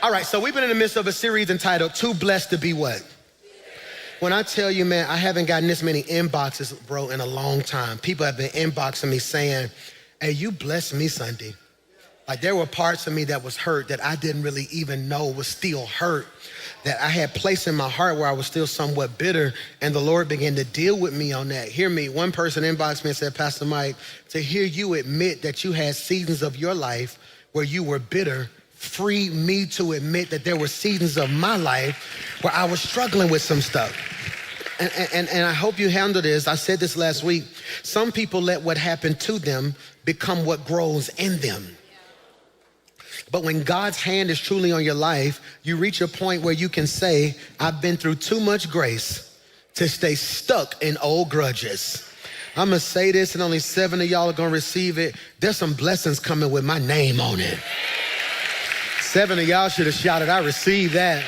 All right, so we've been in the midst of a series entitled Too Blessed to Be What? When I tell you, man, I haven't gotten this many inboxes, bro, in a long time. People have been inboxing me saying, hey, you blessed me Sunday. Like there were parts of me that was hurt that I didn't really even know was still hurt, that I had placed in my heart where I was still somewhat bitter, and the Lord began to deal with me on that. Hear me, one person inboxed me and said, Pastor Mike, to hear you admit that you had seasons of your life where you were bitter freed me to admit that there were seasons of my life where I was struggling with some stuff. And I hope you handle this. I said this last week. Some people let what happened to them become what grows in them. But when God's hand is truly on your life, you reach a point where you can say, I've been through too much grace to stay stuck in old grudges. I'm gonna say this and only 7 of y'all are gonna receive it. There's some blessings coming with my name on it. 7 of y'all should have shouted, I received that.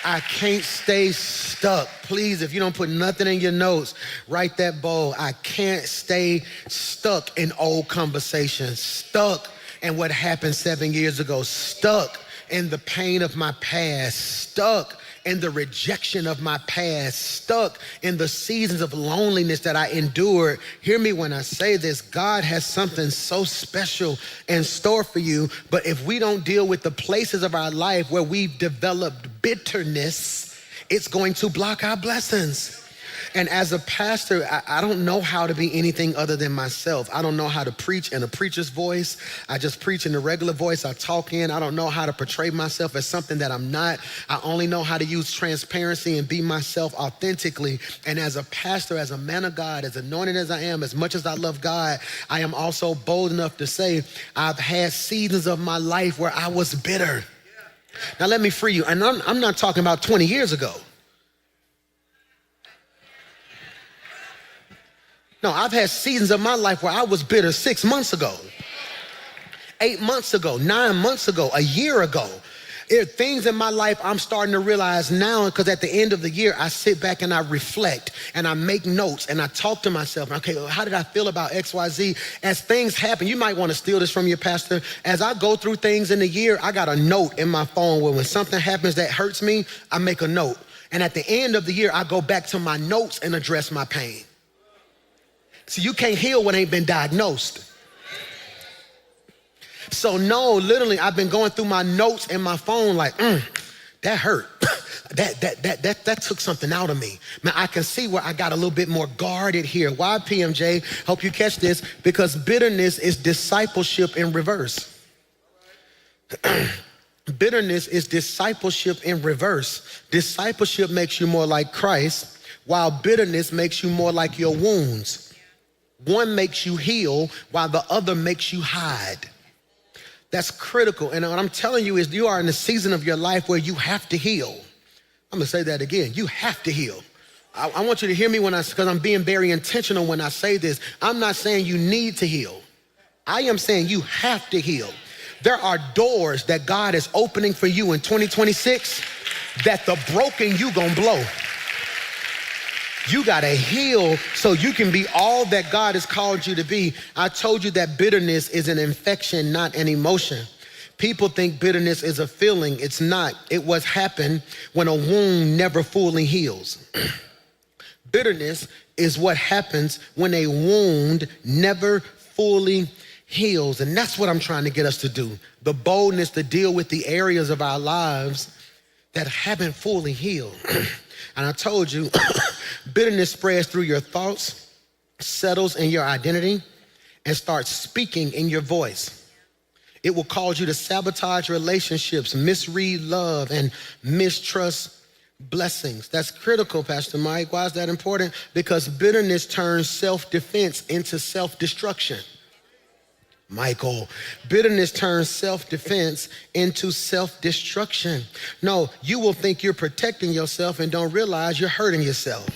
I can't stay stuck. Please, if you don't put nothing in your notes, write that bold. I can't stay stuck in old conversations, stuck in what happened 7 years ago, stuck in the pain of my past, stuck in the rejection of my past, stuck in the seasons of loneliness that I endured. Hear me when I say this, God has something so special in store for you, but if we don't deal with the places of our life where we've developed bitterness, it's going to block our blessings. And as a pastor, I don't know how to be anything other than myself. I don't know how to preach in a preacher's voice. I just preach in the regular voice I talk in. I don't know how to portray myself as something that I'm not. I only know how to use transparency and be myself authentically. And as a pastor, as a man of God, as anointed as I am, as much as I love God, I am also bold enough to say I've had seasons of my life where I was bitter. Now let me free you. And I'm not talking about 20 years ago. No, I've had seasons of my life where I was bitter 6 months ago, 8 months ago, 9 months ago, a year ago. There are things in my life I'm starting to realize now, because at the end of the year, I sit back and I reflect and I make notes and I talk to myself. Okay, well, how did I feel about X, Y, Z? As things happen, you might want to steal this from your pastor. As I go through things in the year, I got a note in my phone where when something happens that hurts me, I make a note. And at the end of the year, I go back to my notes and address my pain. See, you can't heal what ain't been diagnosed. So no, literally, I've been going through my notes in my phone like, that hurt. that took something out of me. Man, I can see where I got a little bit more guarded here. Why, PMJ? Hope you catch this. Because bitterness is discipleship in reverse. Bitterness is discipleship in reverse. Discipleship makes you more like Christ, while bitterness makes you more like your wounds. One makes you heal while the other makes you hide. That's critical. And what I'm telling you is you are in a season of your life where you have to heal. I'm gonna say that again. You have to heal. I want you to hear me because I'm being very intentional when I say this. I'm not saying you need to heal. I am saying you have to heal. There are doors that God is opening for you in 2026 that the broken you gonna blow. You gotta heal so you can be all that God has called you to be. I told you that bitterness is an infection, not an emotion. People think bitterness is a feeling. It's not. It was happened when a wound never fully heals. Bitterness is what happens when a wound never fully heals. And that's what I'm trying to get us to do. The boldness to deal with the areas of our lives that haven't fully healed. And I told you, bitterness spreads through your thoughts, settles in your identity, and starts speaking in your voice. It will cause you to sabotage relationships, misread love, and mistrust blessings. That's critical, Pastor Mike. Why is that important? Because bitterness turns self-defense into self-destruction. Michael, bitterness turns self-defense into self-destruction. No, you will think you're protecting yourself and don't realize you're hurting yourself.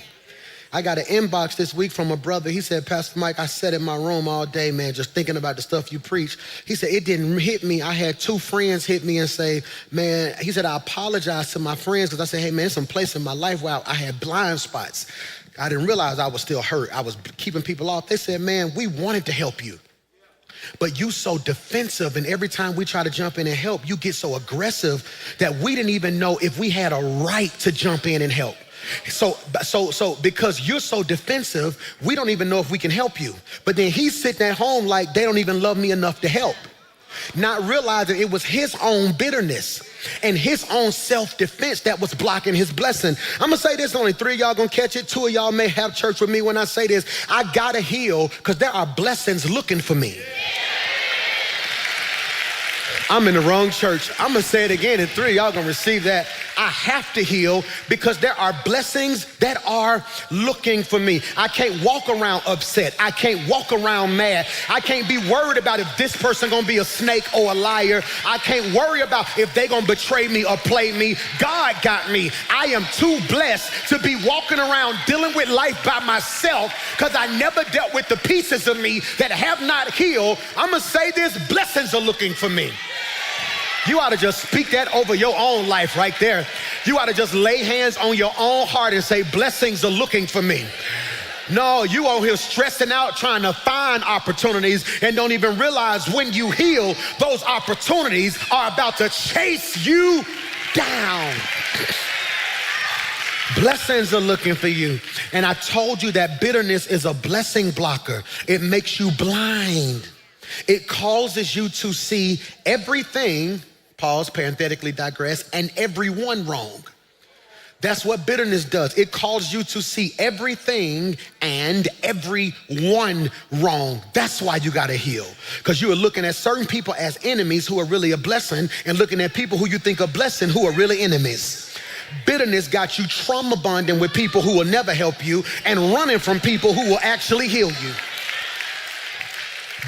I got an inbox this week from a brother. He said, Pastor Mike, I sat in my room all day, man, just thinking about the stuff you preach. He said, it didn't hit me. I had 2 friends hit me and say, man, he said, I apologize to my friends because I said, hey, man, there's some place in my life where I had blind spots. I didn't realize I was still hurt. I was keeping people off. They said, man, we wanted to help you. But you so defensive, and every time we try to jump in and help, you get so aggressive that we didn't even know if we had a right to jump in and help. So because you're so defensive, we don't even know if we can help you. But then he's sitting at home like, they don't even love me enough to help. Not realizing it was his own bitterness and his own self-defense that was blocking his blessing. I'm gonna say this, only 3 of y'all gonna catch it. 2 of y'all may have church with me when I say this. I gotta heal because there are blessings looking for me. I'm in the wrong church. I'm gonna say it again, and 3 of y'all gonna receive that. I have to heal because there are blessings that are looking for me. I can't walk around upset. I can't walk around mad. I can't be worried about if this person gonna be a snake or a liar. I can't worry about if they gonna betray me or play me. God got me. I am too blessed to be walking around dealing with life by myself because I never dealt with the pieces of me that have not healed. I'm gonna say this, blessings are looking for me. You ought to just speak that over your own life right there. You ought to just lay hands on your own heart and say, blessings are looking for me. No, you out here stressing out trying to find opportunities and don't even realize when you heal, those opportunities are about to chase you down. Blessings are looking for you. And I told you that bitterness is a blessing blocker. It makes you blind. It causes you to see everything, pause, parenthetically digress, and everyone wrong. That's what bitterness does. It causes you to see everything and everyone wrong. That's why you gotta heal. Because you are looking at certain people as enemies who are really a blessing and looking at people who you think are blessing who are really enemies. Bitterness got you trauma bonding with people who will never help you and running from people who will actually heal you.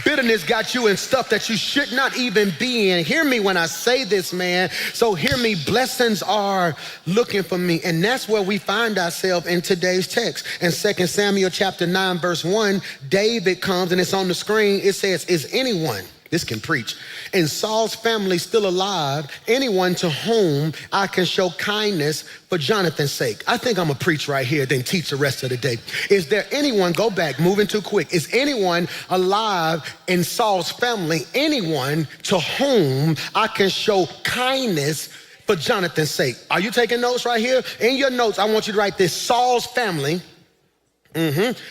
Bitterness got you in stuff that you should not even be in. Hear me when I say this, man. So hear me, blessings are looking for me. And that's where we find ourselves in today's text. In 2 Samuel chapter 9, verse 1, David comes, and it's on the screen. It says, is anyone, this can preach, in Saul's family still alive, anyone to whom I can show kindness for Jonathan's sake? I think I'm gonna preach right here, then teach the rest of the day. Is there anyone, go back, moving too quick. Is anyone alive in Saul's family, anyone to whom I can show kindness for Jonathan's sake? Are you taking notes right here? In your notes, I want you to write this, Saul's family.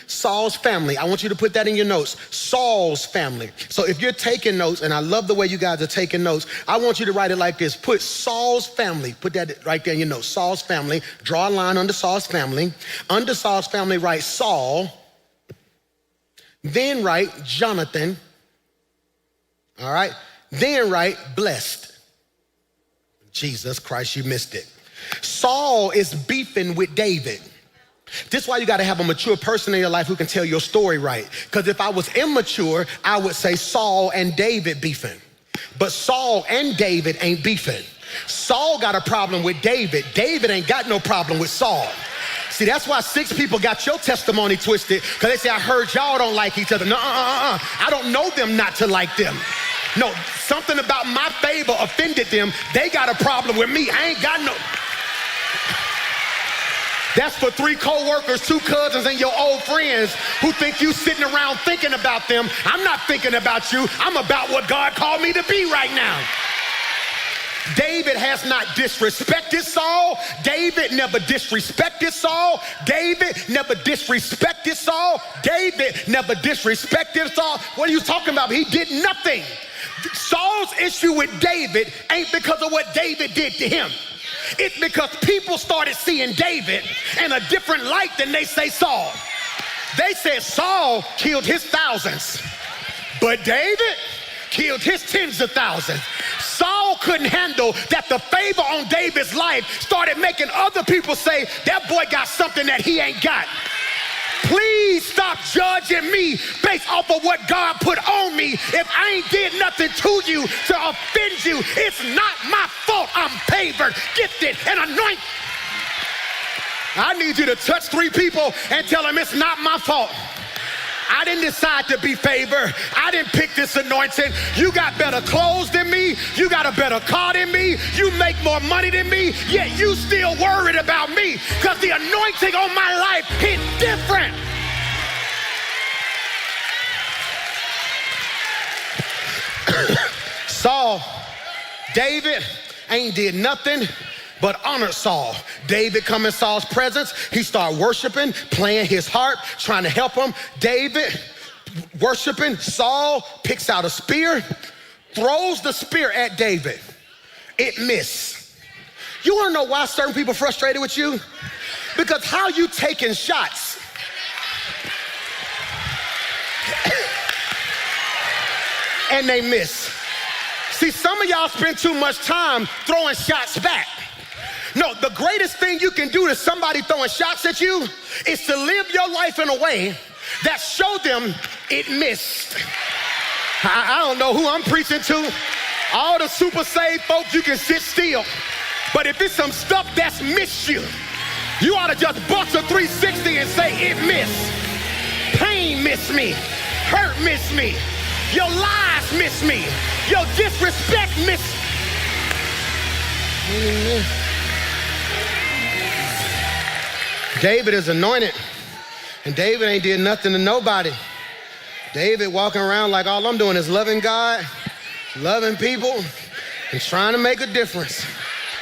Saul's family. I want you to put that in your notes. Saul's family. So if you're taking notes, and I love the way you guys are taking notes, I want you to write it like this. Put Saul's family. Put that right there in your notes. Saul's family. Draw a line under Saul's family. Under Saul's family, write Saul. Then write Jonathan. All right. Then write blessed. Jesus Christ, you missed it. Saul is beefing with David. This is why you got to have a mature person in your life who can tell your story right. Because if I was immature, I would say Saul and David beefing. But Saul and David ain't beefing. Saul got a problem with David. David ain't got no problem with Saul. See, that's why 6 people got your testimony twisted, because they say, I heard y'all don't like each other. No, I don't know them not to like them. No, something about my favor offended them. They got a problem with me. I ain't got no... That's for 3 co-workers, 2 cousins, and your old friends who think you sitting around thinking about them. I'm not thinking about you. I'm about what God called me to be right now. David has not disrespected Saul. David never disrespected Saul. David never disrespected Saul. David never disrespected Saul. What are you talking about? He did nothing. Saul's issue with David ain't because of what David did to him. It's because people started seeing David in a different light than they say Saul. They said Saul killed his thousands, but David killed his tens of thousands. Saul couldn't handle that the favor on David's life started making other people say, that boy got something that he ain't got. Please stop judging me based off of what God put on me. If I ain't did nothing to you to offend you, it's not my fault. I'm favored, gifted, and anointed. I need you to touch 3 people and tell them it's not my fault. I didn't decide to be favored. I didn't pick this anointing. You got better clothes than me. You got a better car than me. You make more money than me, yet you still worried about me because the anointing on my life hit different. David ain't did nothing but honored Saul. David come in Saul's presence. He started worshiping, playing his harp, trying to help him. David worshiping. Saul picks out a spear, throws the spear at David. It missed. You wanna know why certain people are frustrated with you? Because how you taking shots and they miss. See, some of y'all spend too much time throwing shots back. No, the greatest thing you can do to somebody throwing shots at you is to live your life in a way that show them it missed. I don't know who I'm preaching to. All the super saved folks, you can sit still. But if it's some stuff that's missed you, you ought to just bust a 360 and say, it missed. Pain missed me. Hurt missed me. Your lies missed me. Your disrespect missed me. David is anointed, and David ain't did nothing to nobody. David walking around like all I'm doing is loving God, loving people, and trying to make a difference.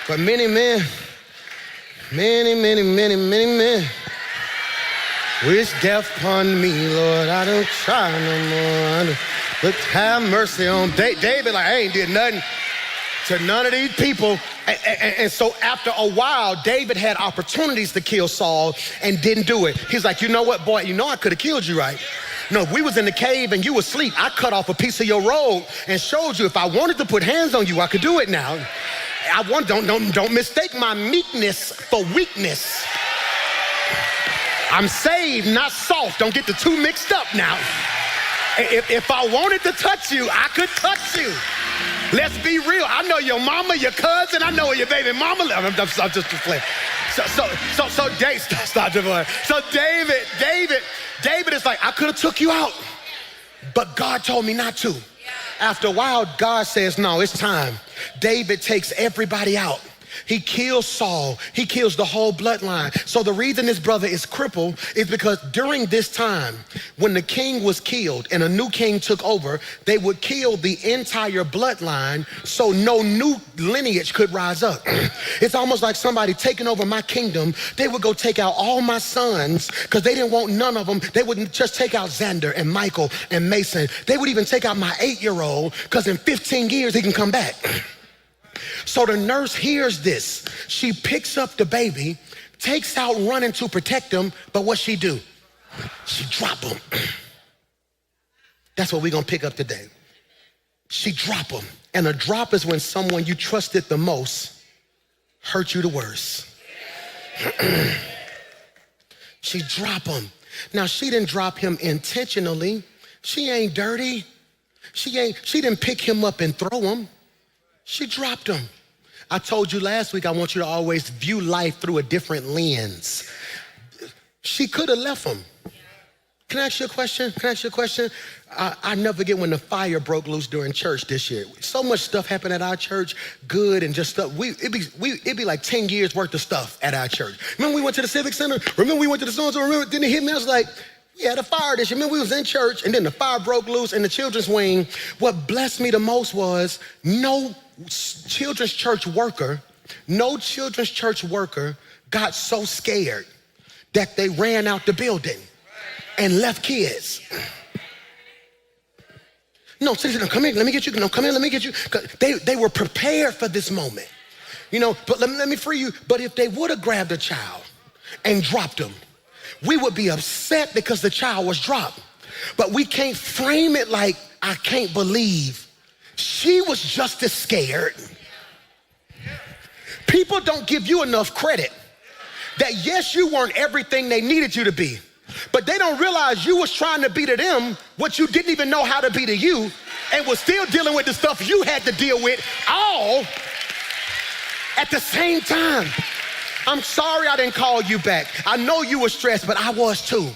But many men wish death upon me, Lord. I don't try no more. But have mercy on David. Like, I ain't did nothing to none of these people. And so after a while, David had opportunities to kill Saul and didn't do it. He's like, you know what, boy, you know I could have killed you, right? No, if we was in the cave and you were asleep, I cut off a piece of your robe and showed you if I wanted to put hands on you, I could do it now. Don't mistake my meekness for weakness. I'm saved, not soft. Don't get the two mixed up now. If I wanted to touch you, I could touch you. Let's be real. I know your mama, your cousin. I know your baby mama. I'm just playing. So David is like, I could have took you out, but God told me not to. After a while, God says, no, it's time. David takes everybody out. He kills Saul. He kills the whole bloodline. So the reason this brother is crippled is because during this time, when the king was killed and a new king took over, they would kill the entire bloodline so no new lineage could rise up. It's almost like somebody taking over my kingdom. They would go take out all my sons because they didn't want none of them. They wouldn't just take out Xander and Michael and Mason. They would even take out my 8-year-old because in 15 years he can come back. So the nurse hears this. She picks up the baby, takes out running to protect him, but what she do? She drop him. That's what we're gonna pick up today. She drop him. And a drop is when someone you trusted the most hurt you the worst. She drop him. Now she didn't drop him intentionally. She ain't dirty. She didn't pick him up and throw him. She dropped him. I told you last week, I want you to always view life through a different lens. She could have left him. Can I ask you a question? I never forget when the fire broke loose during church this year. So much stuff happened at our church, good and just stuff. It'd be like 10 years worth of stuff at our church. Remember we went to the Civic Center? Remember we went to the so-and-so? Remember, didn't it hit me? I was like, yeah, the fire this year. Remember we was in church and then the fire broke loose in the children's wing. What blessed me the most was no children's church worker got so scared that they ran out the building and left kids. No, come here, let me get you. No, come here, let me get you. They were prepared for this moment. You know, but let me free you. But if they would have grabbed a child and dropped him, we would be upset because the child was dropped. But we can't frame it like, I can't believe she was just as scared. People don't give you enough credit that yes, you weren't everything they needed you to be, but they don't realize you was trying to be to them what you didn't even know how to be to you and was still dealing with the stuff you had to deal with all at the same time. I'm sorry I didn't call you back. I know you were stressed, but I was too.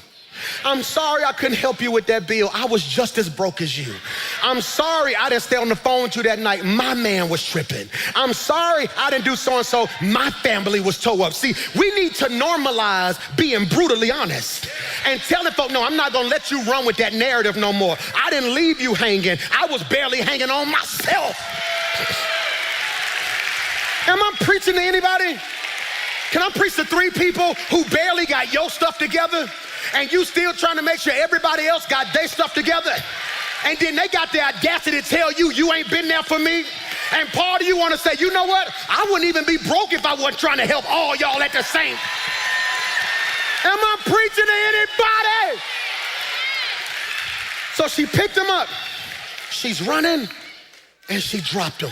I'm sorry I couldn't help you with that bill. I was just as broke as you. I'm sorry I didn't stay on the phone with you that night. My man was tripping. I'm sorry I didn't do so-and-so. My family was toe up. See, we need to normalize being brutally honest and telling folks, no, I'm not gonna let you run with that narrative no more. I didn't leave you hanging. I was barely hanging on myself. Am I preaching to anybody? Can I preach to 3 people who barely got your stuff together and you still trying to make sure everybody else got their stuff together? And then they got the audacity to tell you, you ain't been there for me. And part of you want to say, you know what? I wouldn't even be broke if I wasn't trying to help all y'all at the same. Am I preaching to anybody? So she picked him up. She's running and she dropped him.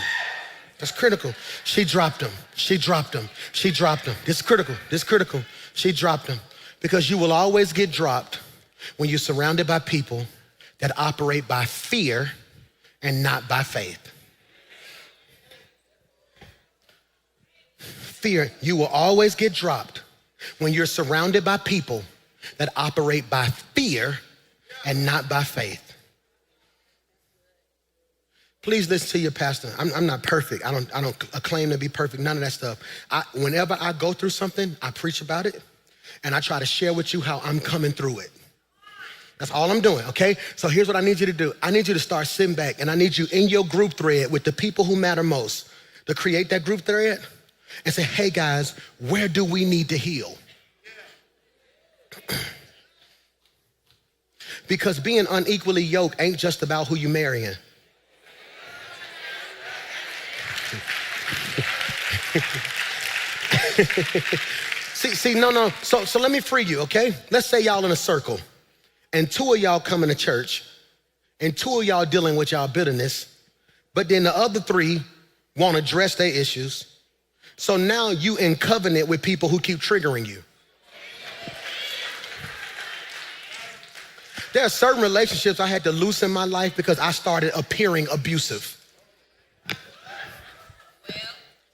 That's critical. She dropped him. She dropped him. She dropped him. This is critical. This is critical. She dropped him. Because you will always get dropped when you're surrounded by people that operate by fear and not by faith. Fear, you will always get dropped when you're surrounded by people that operate by fear and not by faith. Please listen to your pastor. I'm not perfect. I don't claim to be perfect, none of that stuff. Whenever I go through something, I preach about it and I try to share with you how I'm coming through it. That's all I'm doing, okay? So here's what I need you to do. I need you to start sitting back and I need you in your group thread with the people who matter most to create that group thread and say, hey guys, where do we need to heal? Because being unequally yoked ain't just about who you marrying. No. So let me free you, okay? Let's say y'all in a circle and 2 of y'all coming to church and 2 of y'all dealing with y'all bitterness, but then the other 3 want to address their issues. So now you in covenant with people who keep triggering you. There are certain relationships I had to loose in my life because I started appearing abusive.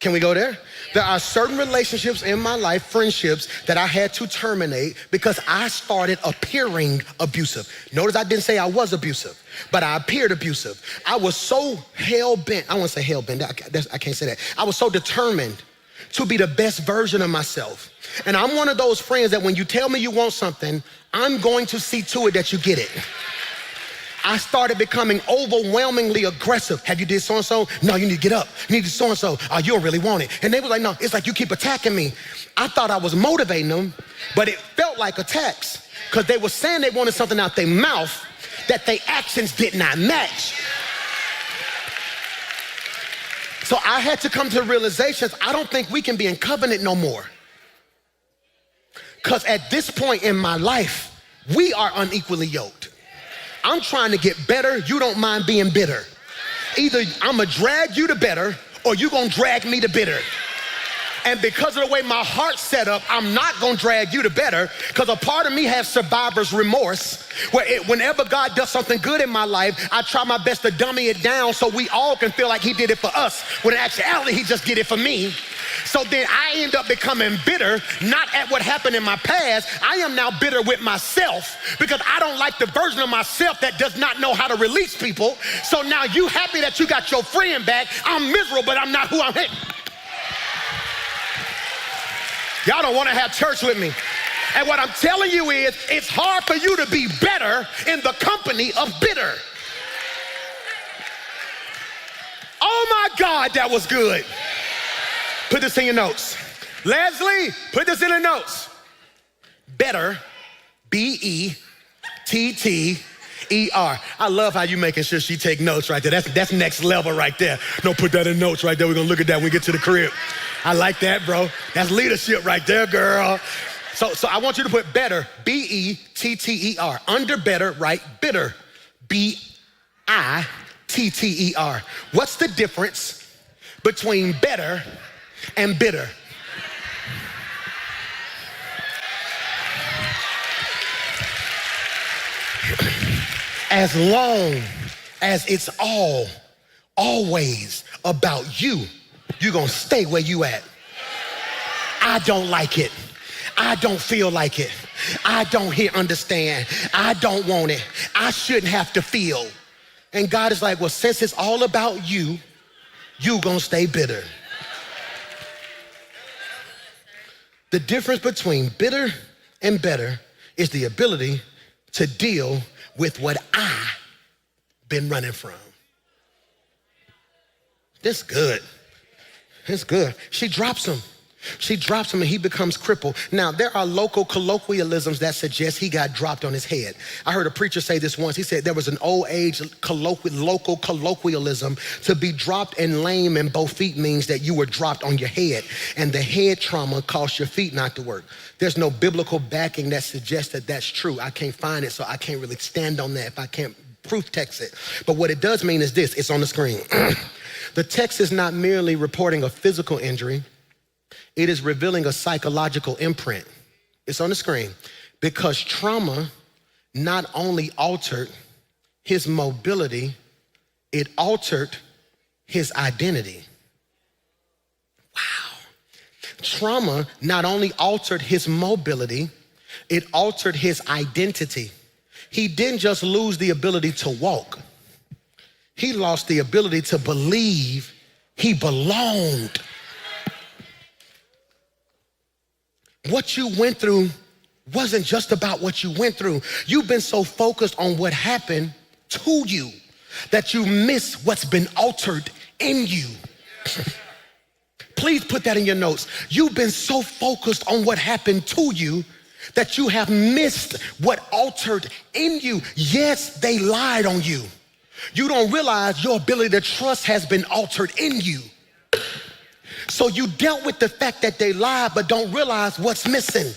Can we go there? There are certain relationships in my life, friendships, that I had to terminate because I started appearing abusive. Notice I didn't say I was abusive, but I appeared abusive. I was so hell-bent, I won't say hell-bent, I can't say that. I was so determined to be the best version of myself. And I'm one of those friends that when you tell me you want something, I'm going to see to it that you get it. I started becoming overwhelmingly aggressive. Have you did so-and-so? No, you need to get up. You need to so-and-so. Oh, you don't really want it. And they were like, no, it's like you keep attacking me. I thought I was motivating them, but it felt like attacks because they were saying they wanted something out their mouth that their actions did not match. So I had to come to realizations. I don't think we can be in covenant no more. Because at this point in my life, we are unequally yoked. I'm trying to get better. You don't mind being bitter. Either I'm gonna drag you to better or you gonna drag me to bitter. And because of the way my heart's set up, I'm not gonna drag you to better because a part of me has survivor's remorse where whenever God does something good in my life, I try my best to dummy it down so we all can feel like he did it for us, when in actuality, he just did it for me. So then I end up becoming bitter, not at what happened in my past. I am now bitter with myself because I don't like the version of myself that does not know how to release people. So now you happy that you got your friend back. I'm miserable, but I'm not who I'm hitting. Y'all don't want to have church with me. And what I'm telling you is, it's hard for you to be better in the company of bitter. Oh my God, that was good. Put this in your notes. Leslie, put this in the notes. Better, B-E-T-T-E-R. I love how you making sure she take notes right there. That's next level right there. No, put that in notes right there. We're gonna look at that when we get to the crib. I like that, bro. That's leadership right there, girl. So I want you to put better, B-E-T-T-E-R. Under better, write bitter, B-I-T-T-E-R. What's the difference between better and bitter? As long as it's always about you, you're gonna stay where you at. I don't like it. I don't feel like it. I don't understand. I don't want it. I shouldn't have to feel. And God is like, well, since it's all about you, you gonna stay bitter. The difference between bitter and better is the ability to deal with what I've been running from. This good. It's good. She drops him. She drops him and he becomes crippled. Now, there are local colloquialisms that suggest he got dropped on his head. I heard a preacher say this once. He said there was an old age local colloquialism. To be dropped and lame in both feet means that you were dropped on your head, and the head trauma caused your feet not to work. There's no biblical backing that suggests that that's true. I can't find it, so I can't really stand on that if I can't proof text it. But what it does mean is this, it's on the screen. The text is not merely reporting a physical injury. It is revealing a psychological imprint. It's on the screen. Because trauma not only altered his mobility, it altered his identity. Wow. Trauma not only altered his mobility, it altered his identity. He didn't just lose the ability to walk. He lost the ability to believe he belonged. What you went through wasn't just about what you went through. You've been so focused on what happened to you that you miss what's been altered in you. Please put that in your notes. You've been so focused on what happened to you that you have missed what altered in you. Yes, they lied on you. You don't realize your ability to trust has been altered in you. So you dealt with the fact that they lied, but don't realize what's missing.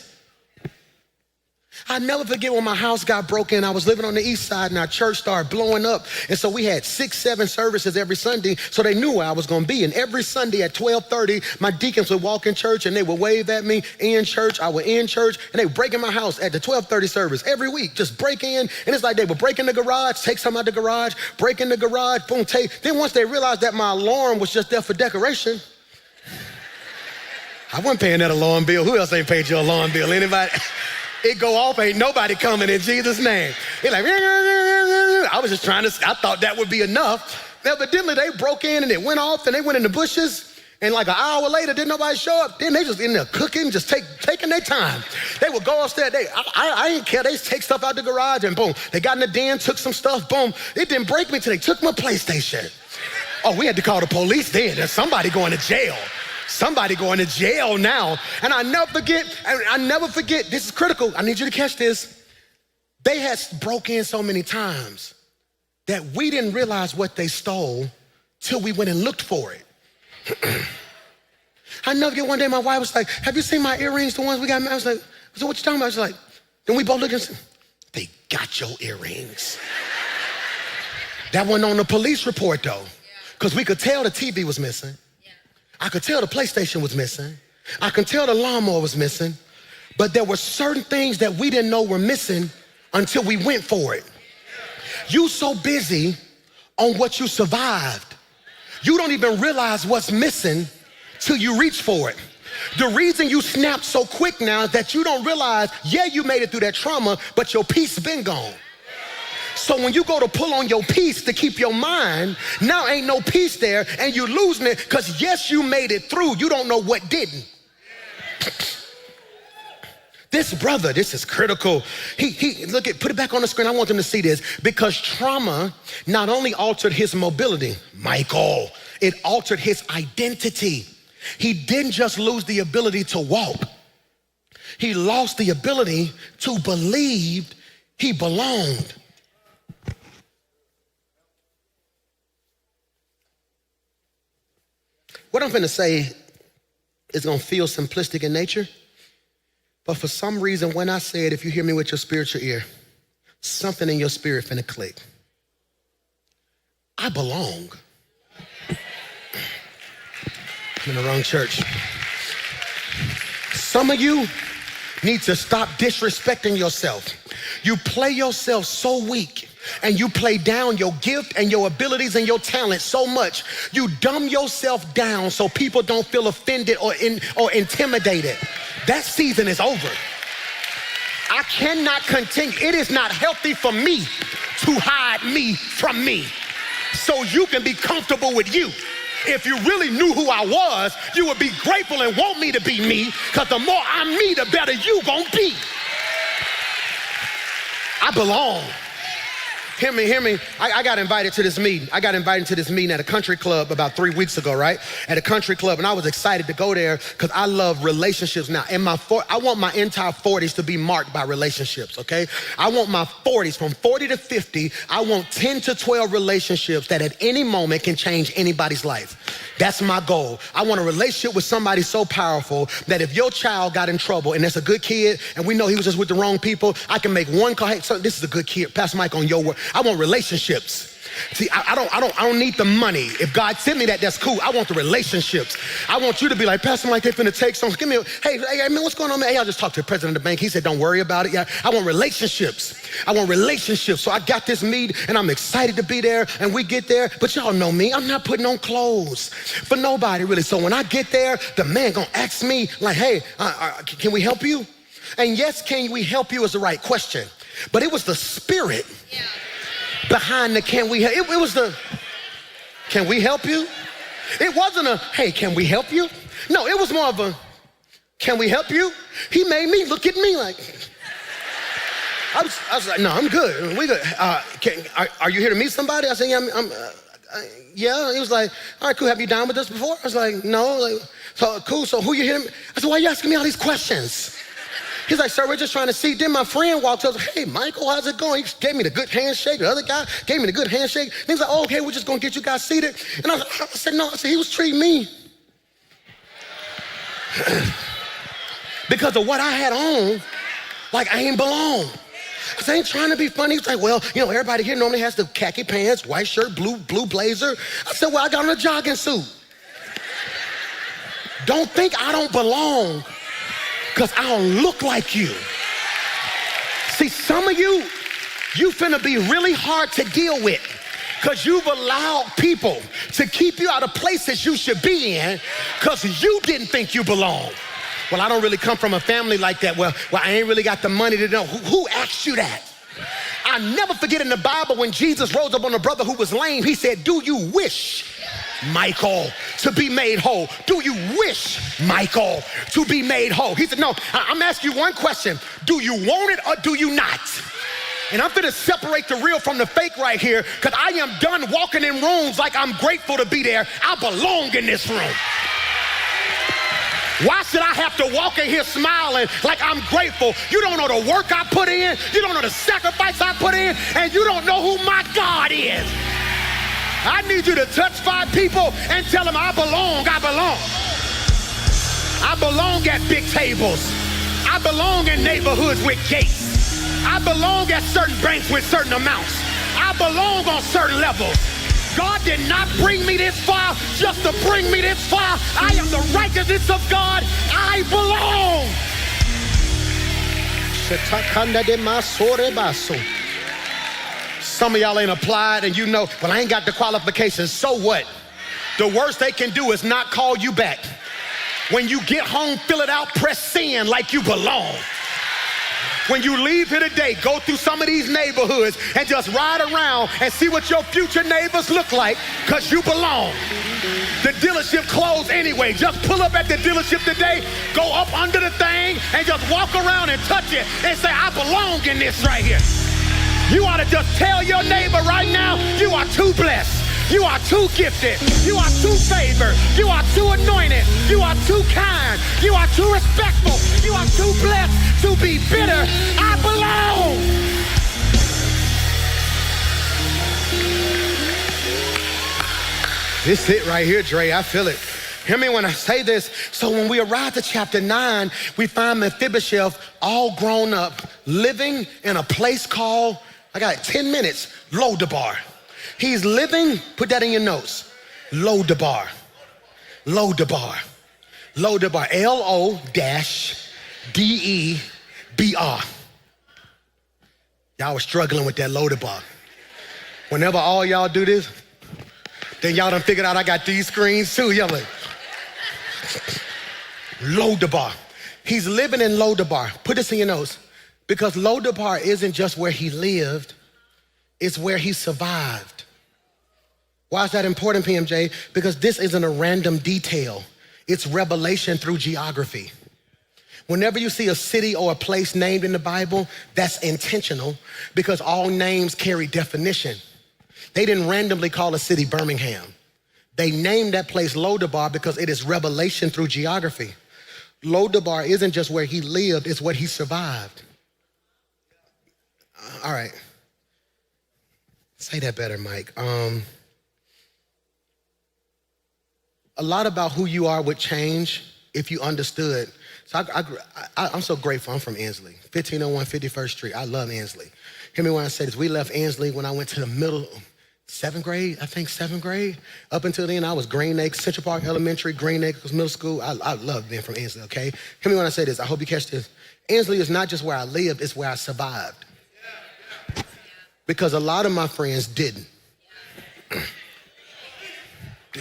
I never forget when my house got broken. I was living on the east side and our church started blowing up. And so we had 6, 7 services every Sunday. So they knew where I was gonna be. And every Sunday at 12:30, my deacons would walk in church and they would wave at me in church. I would in church and they would break in my house at the 12:30 service every week. Just break in. And it's like they would break in the garage, take something out the garage, break in the garage, boom, take. Then once they realized that my alarm was just there for decoration, I wasn't paying that alarm bill. Who else ain't paid your alarm bill? Anybody? It go off, ain't nobody coming in Jesus' name. It's like, I was just trying to, I thought that would be enough. Evidently, they broke in and it went off and they went in the bushes. And like an hour later, didn't nobody show up. Then they just in there cooking, just taking their time. They would go upstairs. I didn't care. They just take stuff out the garage and boom. They got in the den, took some stuff, boom. It didn't break me till they took my PlayStation. Oh, we had to call the police then. There's somebody going to jail. Somebody going to jail now. And I never forget, this is critical. I need you to catch this. They had broke in so many times that we didn't realize what they stole till we went and looked for it. I never forget one day my wife was like, have you seen my earrings, the ones we got? I was like, so what you talking about? She's like, then we both looked and said, they got your earrings. That wasn't on the police report though, because we could tell the TV was missing. I could tell the PlayStation was missing. I could tell the lawnmower was missing. But there were certain things that we didn't know were missing until we went for it. You so busy on what you survived, you don't even realize what's missing till you reach for it. The reason you snap so quick now is that you don't realize, yeah, you made it through that trauma, but your peace been gone. So when you go to pull on your peace to keep your mind, now ain't no peace there and you're losing it because yes, you made it through. You don't know what didn't. This brother, this is critical. Look at, put it back on the screen. I want them to see this because trauma not only altered his mobility, Michael, it altered his identity. He didn't just lose the ability to walk. He lost the ability to believe he belonged. What I'm gonna say is gonna feel simplistic in nature, but for some reason, when I say it, if you hear me with your spiritual ear, something in your spirit finna click. I belong. I'm in the wrong church. Some of you need to stop disrespecting yourself. You play yourself so weak and you play down your gift and your abilities and your talent so much. You dumb yourself down so people don't feel offended or intimidated. That season is over. I cannot continue. It is not healthy for me to hide me from me so you can be comfortable with you. If you really knew who I was, you would be grateful and want me to be me, because the more I'm me, the better you gonna be. I belong. Hear me. I got invited to this meeting. I got invited to this meeting at a country club about 3 weeks ago, right? At a country club, and I was excited to go there because I love relationships now. I want my entire 40s to be marked by relationships, okay? I want my 40s, from 40 to 50, I want 10 to 12 relationships that at any moment can change anybody's life. That's my goal. I want a relationship with somebody so powerful that if your child got in trouble and that's a good kid and we know he was just with the wrong people, I can make one call. Hey, son, this is a good kid. Pastor Mike on your word. I want relationships. See, I don't need the money. If God sent me that, that's cool. I want the relationships. I want you to be like, Pastor Mike, they finna take some. Give me hey, man, what's going on, man? Hey, I just talked to the president of the bank. He said, don't worry about it. Yeah, I want relationships. I want relationships. So I got this meet and I'm excited to be there and we get there. But y'all know me. I'm not putting on clothes for nobody really. So when I get there, the man gonna ask me like, hey, can we help you? And yes, can we help you is the right question. But it was the spirit behind the can we help. It was the, can we help you? It wasn't a, hey, can we help you? No, it was more of a, can we help you? He made me look at me like, I was like, no, I'm good. We good. Are you here to meet somebody? I said, yeah, yeah. He was like, all right, cool. Have you dined with us before? I was like, no. Like, so cool. So who you here? I said, why are you asking me all these questions? He's like, sir, we're just trying to see. Then my friend walked up, hey, Michael, how's it going? He gave me the good handshake. The other guy gave me the good handshake. And he's like, oh, okay, we're just gonna get you guys seated. And I said, no, I said, he was treating me because of what I had on, like I ain't belong. I said, I ain't trying to be funny. He's like, well, everybody here normally has the khaki pants, white shirt, blue blazer. I said, well, I got on a jogging suit. Don't think I don't belong because I don't look like you. See, some of you finna be really hard to deal with because you've allowed people to keep you out of places you should be in because you didn't think you belong. Well, I don't really come from a family like that. Well, I ain't really got the money to know. Who asked you that? I never forget in the Bible when Jesus rose up on a brother who was lame, he said, do you wish, Michael, to be made whole? Do you wish, Michael, to be made whole? He said, no, I'm asking you one question. Do you want it or do you not? And I'm gonna separate the real from the fake right here because I am done walking in rooms like I'm grateful to be there. I belong in this room. Why should I have to walk in here smiling like I'm grateful? You don't know the work I put in, you don't know the sacrifice I put in, and you don't know who my God is. I need you to touch 5 people and tell them I belong. I belong at big tables. I belong in neighborhoods with gates. I belong at certain banks with certain amounts. I belong on certain levels. God did not bring me this far just to bring me this far. I am the righteousness of God. I belong. Some of y'all ain't applied and you know, well, I ain't got the qualifications. So what? The worst they can do is not call you back. When you get home, fill it out, press send like you belong. When you leave here today, go through some of these neighborhoods and just ride around and see what your future neighbors look like because you belong. The dealership closed anyway. Just pull up at the dealership today, go up under the thing and just walk around and touch it and say, I belong in this right here. You ought to just tell your neighbor right now, you are too blessed. You are too gifted. You are too favored. You are too anointed. You are too kind. You are too respectful. You are too blessed to be bitter. I belong. This it right here, Dre. I feel it. Hear me when I say this. So when we arrive to chapter 9, we find Mephibosheth all grown up, living in a place called, I got 10 minutes, Lodabar. He's living, put that in your notes, Lodabar. Lodabar. Lodabar. L-O-D-E-B-R. Y'all was struggling with that Lodabar. Whenever all y'all do this, then y'all done figured out I got these screens too. Y'all like, Lodabar. He's living in Lodabar. Put this in your notes. Because Lodabar isn't just where he lived, it's where he survived. Why is that important, PMJ? Because this isn't a random detail. It's revelation through geography. Whenever you see a city or a place named in the Bible, that's intentional because all names carry definition. They didn't randomly call a city Birmingham. They named that place Lodabar because it is revelation through geography. Lodabar isn't just where he lived, it's what he survived. All right. Say that better, Mike. A lot about who you are would change if you understood. So I'm so grateful. I'm from Ansley, 1501 51st Street. I love Ansley. Hear me when I say this. We left Ansley when I went to the seventh grade. Up until then, I was Green Acres, Central Park Elementary, Green Acres Middle School. I love being from Ansley, okay? Hear me when I say this. I hope you catch this. Ansley is not just where I lived, it's where I survived. Because a lot of my friends didn't.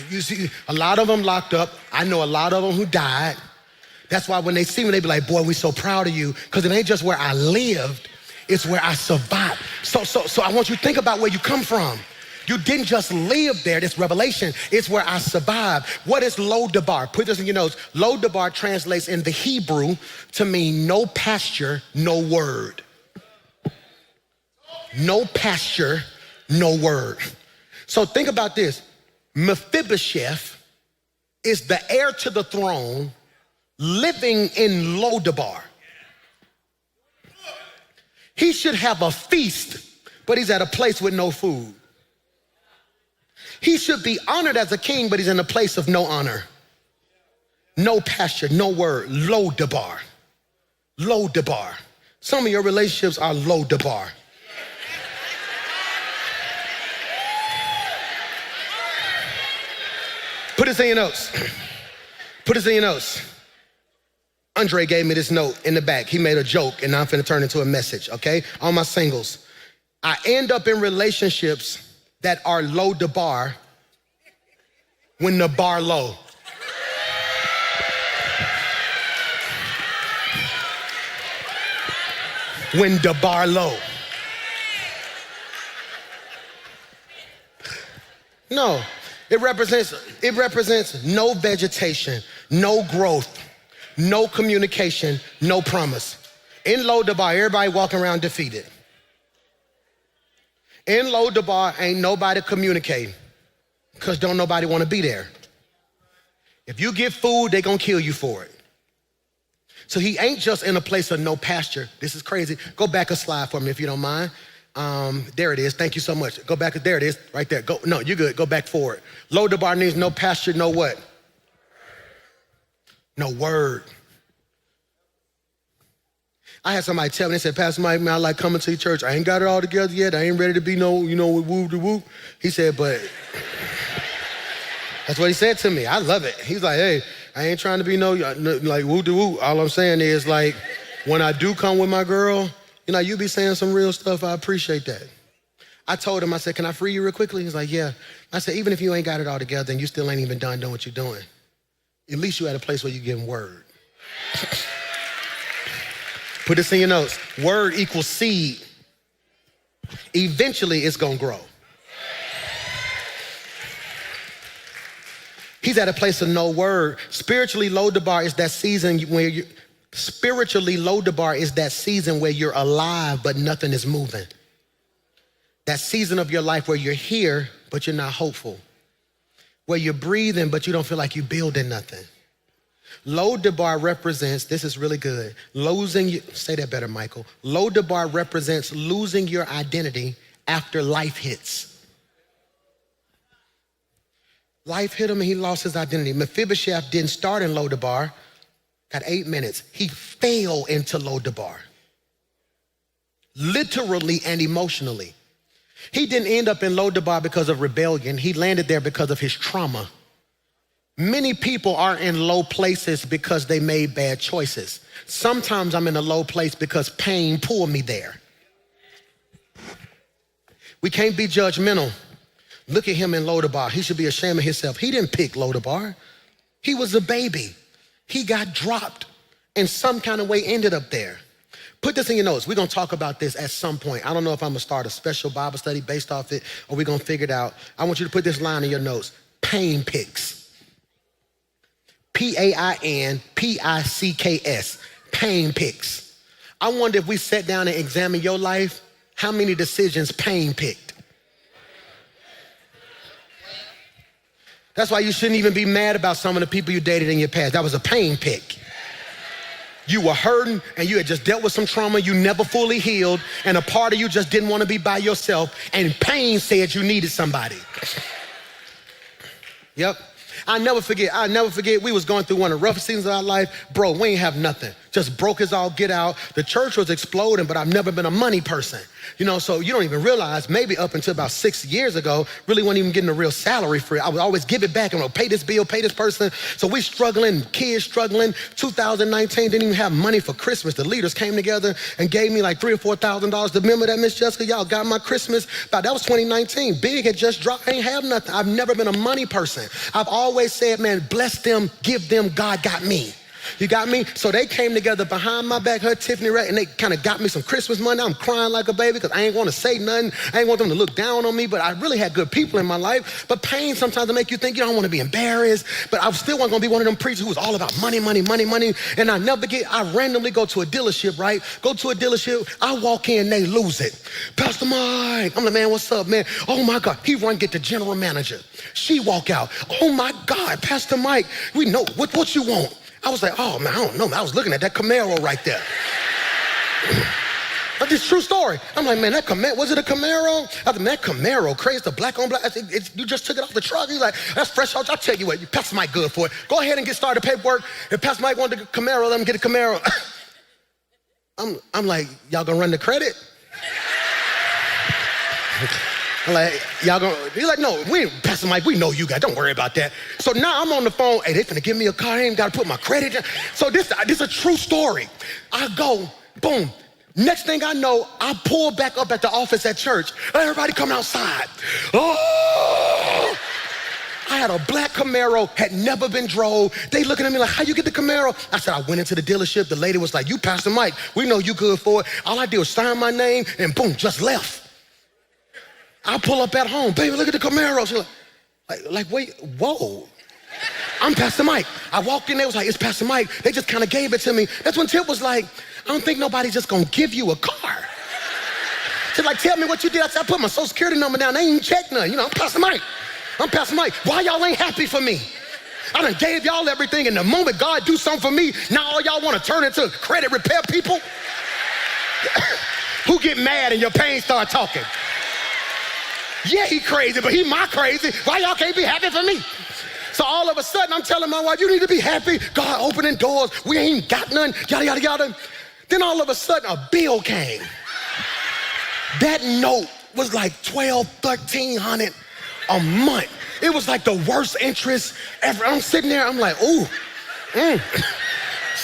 You see, a lot of them locked up. I know a lot of them who died. That's why when they see me, they be like, boy, we're so proud of you. Because it ain't just where I lived, it's where I survived. So I want you to think about where you come from. You didn't just live there, this revelation. It's where I survived. What is Lodabar? Put this in your notes. Lodabar translates in the Hebrew to mean no pasture, no word. No pasture, no word. So think about this. Mephibosheth is the heir to the throne living in Lodabar. He should have a feast, but he's at a place with no food. He should be honored as a king, but he's in a place of no honor. No pasture, no word. Lodabar. Lodabar. Some of your relationships are Lodabar. Put this in your notes. Put this in your notes. Andre gave me this note in the back. He made a joke, and now I'm finna turn it into a message, okay? All my singles. I end up in relationships that are low to bar when the bar low. When the bar low. No. It represents no vegetation, no growth, no communication, no promise. In Lodabar, everybody walking around defeated. In Lodabar, ain't nobody communicating because don't nobody want to be there. If you get food, they gonna kill you for it. So he ain't just in a place of no pasture. This is crazy. Go back a slide for me if you don't mind. There it is. Thank you so much. Go back. There it is. Right there. Go. No, you're good. Go back forward. Lodabar means no pasture, no what? No word. I had somebody tell me, they said, Pastor Mike, man, I like coming to your church. I ain't got it all together yet. I ain't ready to be no, woo to woo. He said, but that's what he said to me. I love it. He's like, hey, I ain't trying to be no like woo to woo. All I'm saying is like, when I do come with my girl, you be saying some real stuff. I appreciate that. I told him, I said, can I free you real quickly? He's like, yeah. I said, even if you ain't got it all together and you still ain't even done doing what you're doing, at least you at a place where you're getting word. Put this in your notes. Word equals seed. Eventually, it's going to grow. He's at a place of no word. Spiritually, Lodabar is that season where you're alive, but nothing is moving. That season of your life where you're here, but you're not hopeful. Where you're breathing, but you don't feel like you're building nothing. Lodabar represents, this is really good, say that better, Michael. Lodabar represents losing your identity after life hits. Life hit him and he lost his identity. Mephibosheth didn't start in Lodabar. Got 8 minutes. He fell into Lodabar. Literally and emotionally. He didn't end up in Lodabar because of rebellion. He landed there because of his trauma. Many people are in low places because they made bad choices. Sometimes I'm in a low place because pain pulled me there. We can't be judgmental. Look at him in Lodabar. He should be ashamed of himself. He didn't pick Lodabar. He was a baby. He got dropped and some kind of way ended up there. Put this in your notes. We're going to talk about this at some point. I don't know if I'm going to start a special Bible study based off it or we're going to figure it out. I want you to put this line in your notes. Pain picks. Painpicks. pain picks. I wonder if we sat down and examined your life, how many decisions pain picked? That's why you shouldn't even be mad about some of the people you dated in your past. That was a pain pick. You were hurting and you had just dealt with some trauma you never fully healed, and a part of you just didn't want to be by yourself, and pain said you needed somebody. Yep. I'll never forget, we was going through one of the roughest seasons of our life. Bro, we ain't have nothing. Just broke as all get out. The church was exploding, but I've never been a money person. You know, so you don't even realize, maybe up until about 6 years ago, really wasn't even getting a real salary for it. I would always give it back and pay this bill, pay this person. So we struggling, kids struggling. 2019, didn't even have money for Christmas. The leaders came together and gave me like $3,000 or $4,000. Remember that, Miss Jessica? Y'all got my Christmas. That was 2019. Big had just dropped. I ain't have nothing. I've never been a money person. I've always said, man, bless them, give them, God got me. You got me? So they came together behind my back, her Tiffany Ray, and they kind of got me some Christmas money. I'm crying like a baby because I ain't want to say nothing. I ain't want them to look down on me, but I really had good people in my life. But pain sometimes will make you think you don't want to be embarrassed. But I still wasn't going to be one of them preachers who was all about money, money, money, money. And I randomly go to a dealership, right? Go to a dealership. I walk in, they lose it. Pastor Mike. I'm like, man, what's up, man? Oh, my God. He run get the general manager. She walk out. Oh, my God, Pastor Mike, we know what you want. I was like, oh, man, I don't know. I was looking at that Camaro right there. That's just true story. I'm like, man, that Camaro, was it a Camaro? I said, man, that Camaro, crazy, the black on black. I said, you just took it off the truck? He's like, that's fresh out. I'll tell you what, Pastor Mike good for it. Go ahead and get started paperwork. If Pastor Mike wanted a Camaro, let him get a Camaro. I'm like, y'all gonna run the credit? I'm like, y'all gonna, he's like, no, Pastor Mike, we know you guys, don't worry about that. So now I'm on the phone, hey, they finna give me a car, I ain't gotta put my credit in. So this is a true story. I go, boom. Next thing I know, I pull back up at the office at church. Everybody come outside. Oh! I had a black Camaro, had never been drove. They looking at me like, how you get the Camaro? I said, I went into the dealership. The lady was like, you Pastor Mike, we know you good for it. All I did was sign my name and boom, just left. I pull up at home, baby, look at the Camaro. She's like, wait, whoa. I'm Pastor Mike. I walked in there, was like, it's Pastor Mike. They just kind of gave it to me. That's when Tip was like, I don't think nobody's just gonna give you a car. She's like, tell me what you did. I said, I put my social security number down. They ain't even checked none. You know, I'm Pastor Mike. I'm Pastor Mike. Why y'all ain't happy for me? I done gave y'all everything, and the moment God do something for me, now all y'all wanna turn into credit repair people? Who get mad and your pain start talking? Yeah, he crazy, but he my crazy. Why y'all can't be happy for me? So all of a sudden, I'm telling my wife, you need to be happy. God opening doors. We ain't got none, yada, yada, yada. Then all of a sudden, a bill came. That note was like $1,200, $1,300 a month. It was like the worst interest ever. I'm sitting there, I'm like, ooh.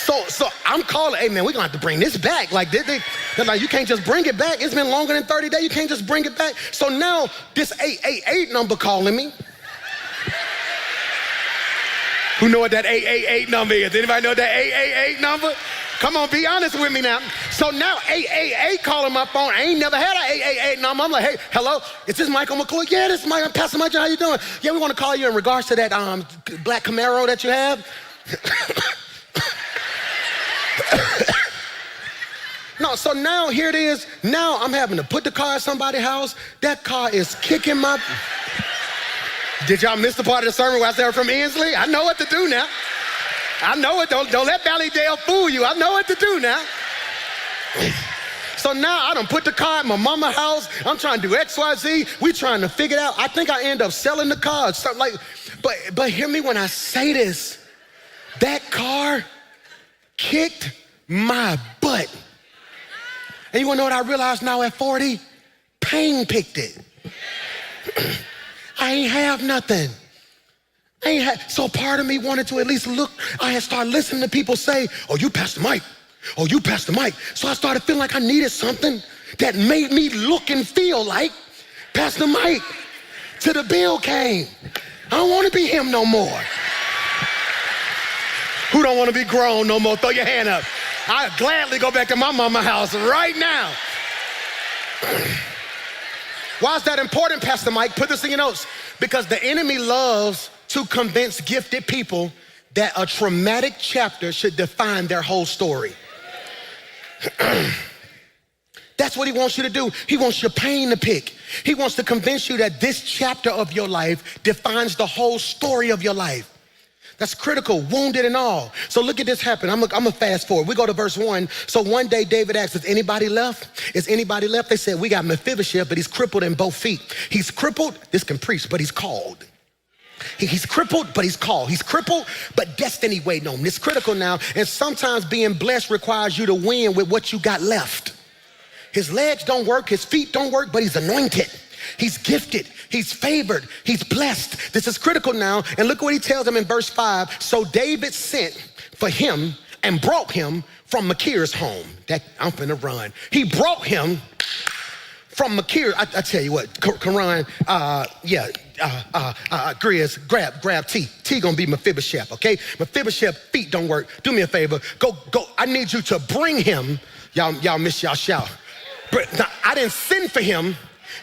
So I'm calling, hey man, we're gonna have to bring this back. Like, they're like, you can't just bring it back. It's been longer than 30 days, you can't just bring it back. So now this 888 number calling me. Who know what that 888 number is? Anybody know that 888 number? Come on, be honest with me now. So now 888 calling my phone. I ain't never had an 888 number. I'm like, hey, hello, is this Michael McCoy? Yeah, this is Mike. I'm Pastor Mike. How you doing? Yeah, we want to call you in regards to that black Camaro that you have. No, so now here it is. Now I'm having to put the car at somebody's house. That car is kicking my... Did y'all miss the part of the sermon where I said from Inslee? I know what to do now. I know it. Don't let Valleydale fool you. I know what to do now. So now I done put the car at my mama's house. I'm trying to do X, Y, Z. We trying to figure it out. I think I end up selling the car. Something like, but hear me when I say this. That car kicked my butt. And you wanna know what I realized now at 40? Pain picked it. I ain't have nothing. So part of me wanted to at least look. I had started listening to people say, oh, you Pastor Mike. Oh, you Pastor Mike. So I started feeling like I needed something that made me look and feel like Pastor Mike. Till the bill came. I don't want to be him no more. Who don't want to be grown no more? Throw your hand up. I'd gladly go back to my mama's house right now. Why is that important, Pastor Mike? Put this in your notes. Because the enemy loves to convince gifted people that a traumatic chapter should define their whole story. That's what he wants you to do. He wants your pain to pick. He wants to convince you that this chapter of your life defines the whole story of your life. That's critical, wounded and all. So look at this happen. I'm gonna fast forward. We go to verse 1. So one day David asked, is anybody left? Is anybody left? They said, we got Mephibosheth, but he's crippled in both feet. He's crippled, this can preach, but he's called. He's crippled, but he's called. He's crippled, but destiny waiting on him. It's critical now, and sometimes being blessed requires you to win with what you got left. His legs don't work, his feet don't work, but he's anointed. He's gifted, he's favored, he's blessed. This is critical now, and look what he tells him in verse 5. So David sent for him and brought him from Machir's home. I'm finna run. He brought him from Machir. I tell you what, Karan, Grizz, grab T. T gonna be Mephibosheth, okay? Mephibosheth feet don't work. Do me a favor, go. I need you to bring him. Y'all miss y'all shout. But now, I didn't send for him,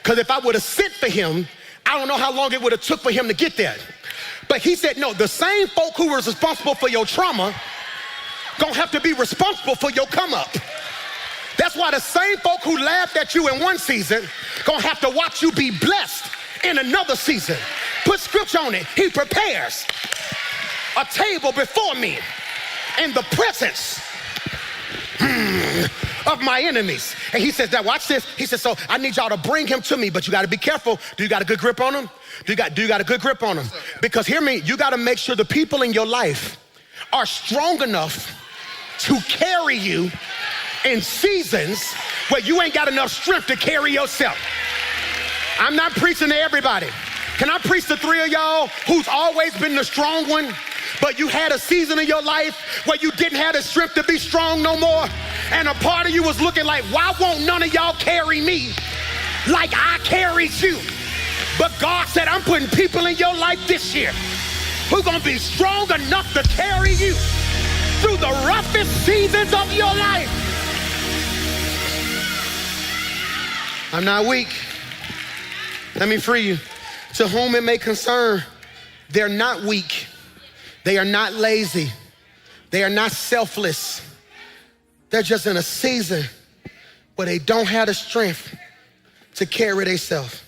because if I would have sent for him, I don't know how long it would have took for him to get there. But he said, no, the same folk who was responsible for your trauma gonna have to be responsible for your come up. That's why the same folk who laughed at you in one season gonna have to watch you be blessed in another season. Put scripture on it. He prepares a table before me in the presence of my enemies. And he says, now watch this. He says, so I need y'all to bring him to me, but you gotta be careful. Do you got a good grip on him? Do you got a good grip on him? Because hear me, you gotta make sure the people in your life are strong enough to carry you in seasons where you ain't got enough strength to carry yourself. I'm not preaching to everybody. Can I preach to 3 of y'all who's always been the strong one, but you had a season of your life where you didn't have the strength to be strong no more, and a part of you was looking like, why won't none of y'all carry me like I carried you? But God said, I'm putting people in your life this year who's gonna be strong enough to carry you through the roughest seasons of your life. I'm not weak. Let me free you. To whom it may concern, they're not weak. They are not lazy. They are not selfless. They're just in a season where they don't have the strength to carry themselves.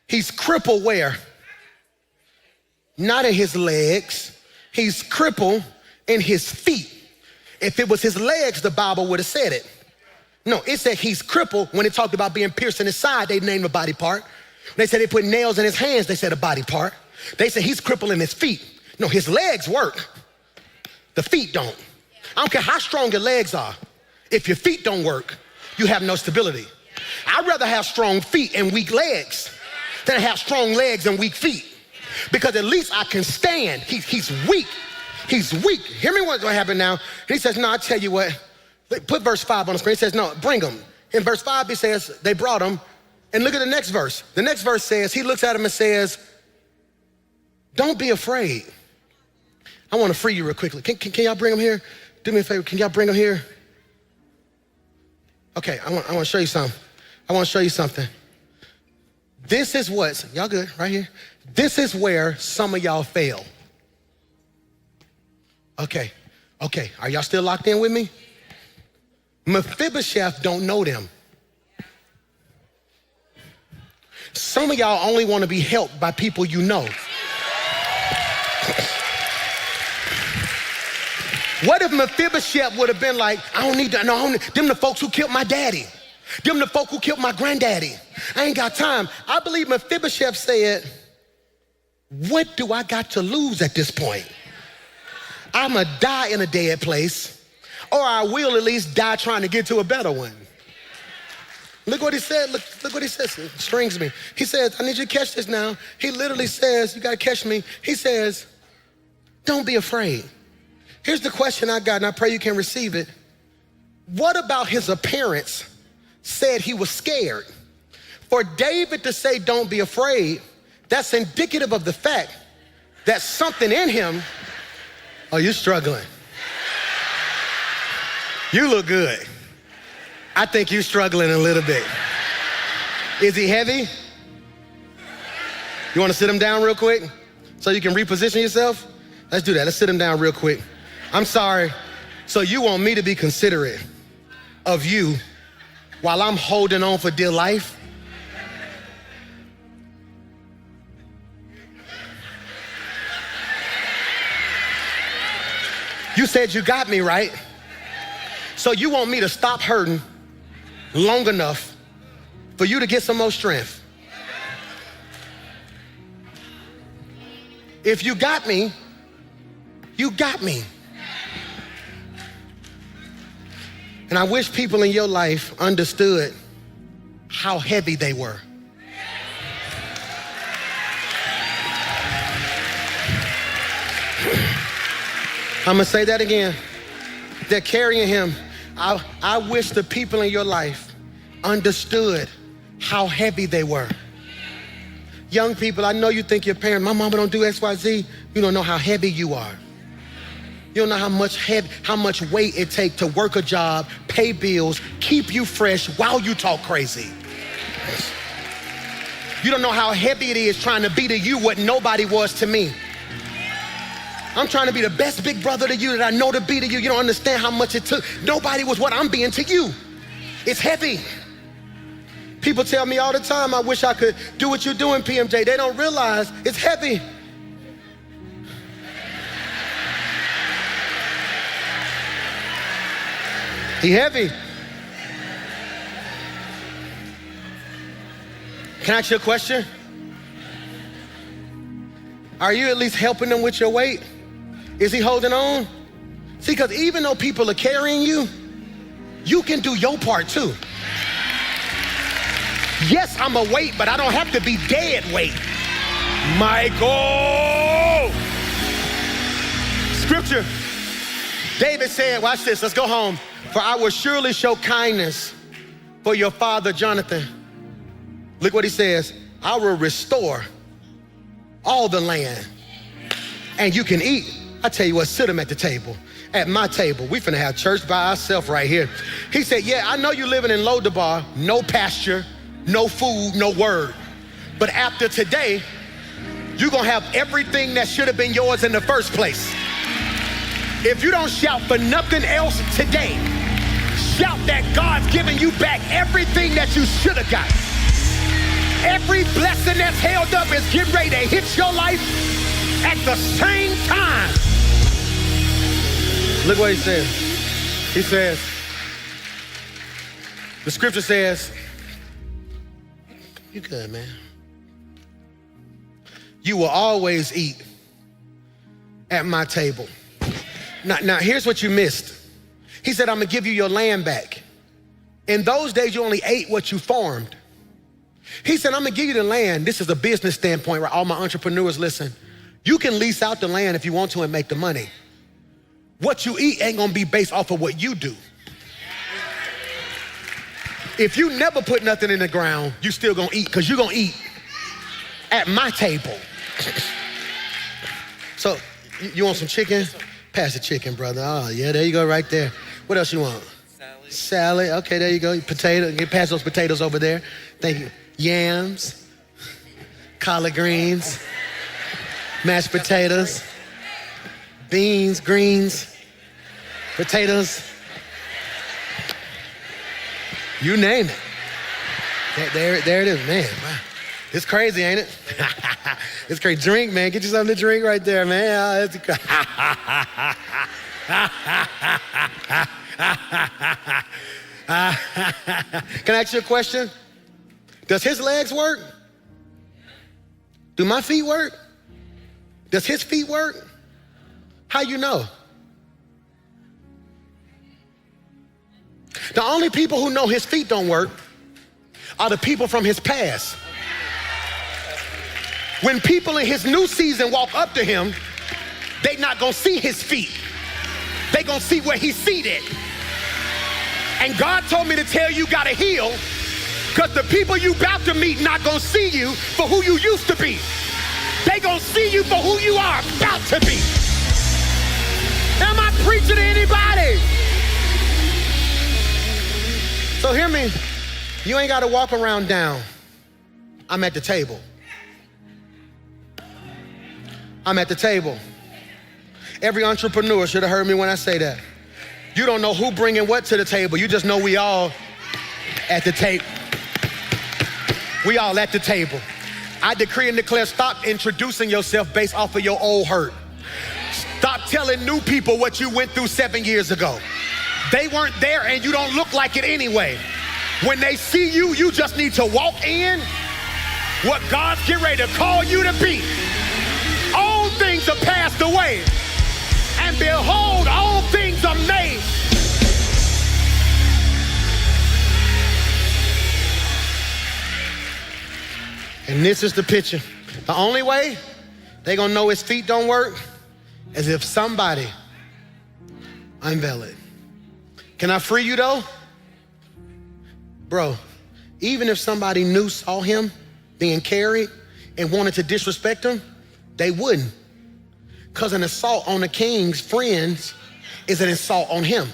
He's crippled where? Not in his legs. He's crippled in his feet. If it was his legs, the Bible would have said it. No, it said he's crippled. When it talked about being pierced in his side, they named a body part. They said they put nails in his hands, they said a body part. They said he's crippled in his feet. No, his legs work. The feet don't. I don't care how strong your legs are. If your feet don't work, you have no stability. I'd rather have strong feet and weak legs than have strong legs and weak feet. Because at least I can stand. He's weak. He's weak. Hear me what's gonna happen now. He says, no, I tell you what. Put verse 5 on the screen. He says, no, bring him. In verse 5, he says, they brought him. And look at the next verse. The next verse says, he looks at him and says, don't be afraid. I want to free you real quickly. Can y'all bring him here? Do me a favor, can y'all bring him here? Okay, I want to show you something. I want to show you something. This is what's, y'all good, right here? This is where some of y'all fail. Okay, are y'all still locked in with me? Mephibosheth don't know them. Some of y'all only want to be helped by people you know. What if Mephibosheth would have been like, I don't need to know, them the folks who killed my daddy. Them the folk who killed my granddaddy. I ain't got time. I believe Mephibosheth said, what do I got to lose at this point? I'ma die in a dead place, or I will at least die trying to get to a better one. Look what he said, look what he says, it strings me. He says, I need you to catch this now. He literally says, you gotta catch me. He says, don't be afraid. Here's the question I got, and I pray you can receive it. What about his appearance said he was scared? For David to say, don't be afraid, that's indicative of the fact that something in him, oh, you're struggling. You look good. I think you're struggling a little bit. Is he heavy? You want to sit him down real quick so you can reposition yourself? Let's do that. Let's sit him down real quick. I'm sorry. So you want me to be considerate. of you while I'm holding on for dear life. You said you got me, right? So you want me to stop hurting long enough for you to get some more strength. If you got me, you got me. And I wish people in your life understood how heavy they were. I'm gonna say that again. They're carrying him. I wish the people in your life understood how heavy they were. Young people, I know you think your parents, my mama don't do X, Y, Z. You don't know how heavy you are. You don't know how much weight it takes to work a job, pay bills, keep you fresh while you talk crazy. You don't know how heavy it is trying to be to you what nobody was to me. I'm trying to be the best big brother to you that I know to be to you. You don't understand how much it took. Nobody was what I'm being to you. It's heavy. People tell me all the time, I wish I could do what you're doing, PMJ. They don't realize it's heavy. He heavy. Can I ask you a question? Are you at least helping them with your weight? Is he holding on? See, because even though people are carrying you, you can do your part too. Yes, I'm a weight, but I don't have to be dead weight. Michael! Scripture, David said, watch this, let's go home. For I will surely show kindness for your father Jonathan. Look what he says. I will restore all the land and you can eat. I tell you what, sit him at the table. At my table, we finna have church by ourselves right here. He said, yeah, I know you living in Lodabar, no pasture, no food, no word. But after today, you're gonna have everything that should have been yours in the first place. If you don't shout for nothing else today, shout that God's giving you back everything that you should have got. Every blessing that's held up is getting ready to hit your life at the same time. Look what he says. He says, the scripture says, you good, man. You will always eat at my table. Now here's what you missed. He said, I'm gonna give you your land back. In those days, you only ate what you farmed. He said, I'm gonna give you the land. This is a business standpoint, right? All my entrepreneurs, listen. You can lease out the land if you want to and make the money. What you eat ain't gonna be based off of what you do. If you never put nothing in the ground, you still gonna eat, because you're gonna eat at my table. So, you want some chicken? Pass the chicken, brother. Oh, yeah, there you go right there. What else you want? Salad. Salad, okay, there you go. Potato, pass those potatoes over there. Thank you. Yams, collard greens, mashed potatoes, beans, greens, potatoes. You name it. There it is, man. Wow. It's crazy, ain't it? It's crazy. Drink, man. Get you something to drink right there, man. Can I ask you a question? Does his legs work? Do my feet work? Does his feet work? How you know? The only people who know his feet don't work are the people from his past. When people in his new season walk up to him, they not gonna see his feet. They gonna see where he's seated. And God told me to tell you gotta heal, because the people you about to meet not gonna see you for who you used to be. They gonna see you for who you are about to be. Am I preaching to anybody? So hear me, you ain't gotta walk around down. I'm at the table. I'm at the table. Every entrepreneur should have heard me when I say that. You don't know who bringing what to the table. You just know we all at the table. We all at the table. I decree and declare, stop introducing yourself based off of your old hurt. Stop telling new people what you went through 7 years ago. They weren't there and you don't look like it anyway. When they see you, you just need to walk in what God's getting ready to call you to be. All things are passed away, and behold, all things are made. And this is the picture. The only way they're gonna know his feet don't work is if somebody unveil it. Can I free you though? Bro, even if somebody new saw him being carried and wanted to disrespect him, they wouldn't. Because an assault on the king's friends is an assault on him.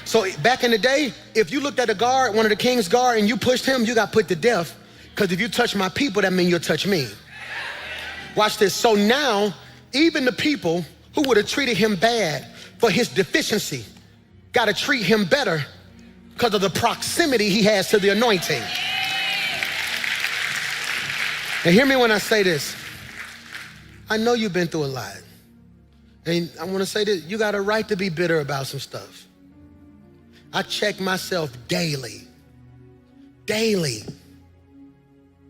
So back in the day, if you looked at a guard, one of the king's guard, and you pushed him, you got put to death. Because if you touch my people, that means you'll touch me. Watch this. So now, even the people who would have treated him bad for his deficiency got to treat him better because of the proximity he has to the anointing. And hear me when I say this. I know you've been through a lot. And I want to say this, you got a right to be bitter about some stuff. I check myself daily. Daily.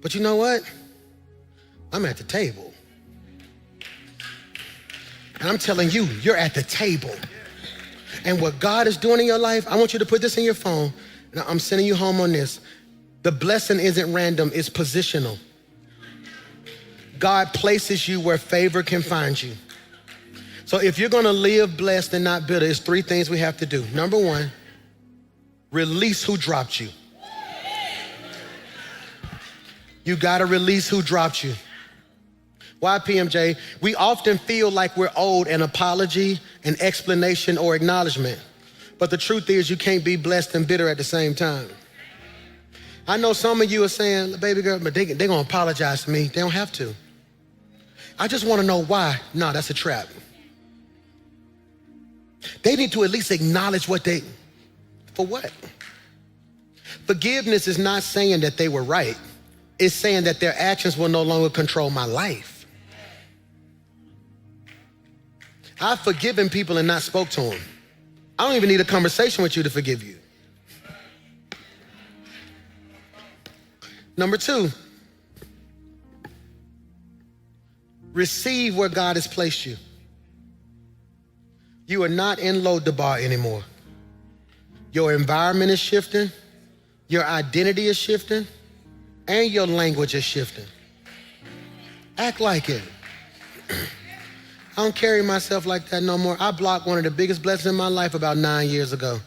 But you know what? I'm at the table. And I'm telling you, you're at the table. And what God is doing in your life, I want you to put this in your phone. And I'm sending you home on this. The blessing isn't random, it's positional. God places you where favor can find you. So if you're gonna live blessed and not bitter, it's 3 things we have to do. Number 1, release who dropped you. You gotta release who dropped you. Why, PMJ? We often feel like we're owed an apology, an explanation, or acknowledgement. But the truth is you can't be blessed and bitter at the same time. I know some of you are saying, baby girl, but they're gonna apologize to me. They don't have to. I just wanna know why. No, that's a trap. They need to at least acknowledge for what? Forgiveness is not saying that they were right. It's saying that their actions will no longer control my life. I've forgiven people and not spoke to them. I don't even need a conversation with you to forgive you. Number 2, receive where God has placed you. You are not in Lodabar anymore. Your environment is shifting, your identity is shifting, and your language is shifting. Act like it. I don't carry myself like that no more. I blocked one of the biggest blessings in my life about 9 years ago.